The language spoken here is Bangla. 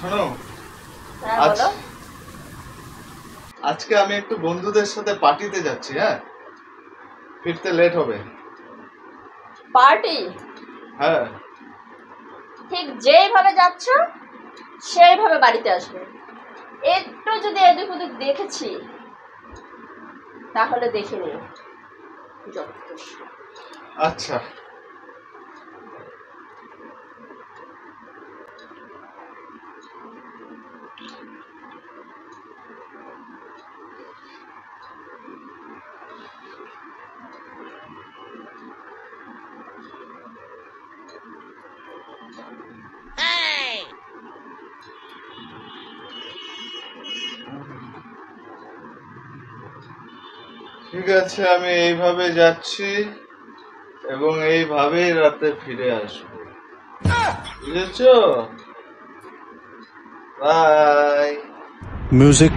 শোনো, হ্যাঁ আজ বলো। আজকে আমি একটু বন্ধুদের সাথে পার্টিতে যাচ্ছি। হ্যাঁ, ফিরতে লেট হবে। পার্টি? হ্যাঁ। ঠিক যেইভাবে যাচ্ছ সেইভাবে বাড়িতে আসবে। একটু যদি এদিক ওদিক দেখেছি তাহলে দেখে নিও। যথেষ্ট। আচ্ছা, ঠিক আছে, আমি এইভাবে যাচ্ছি এবং এইভাবেই রাতে ফিরে আসবো। বুঝেছো? বাই। Music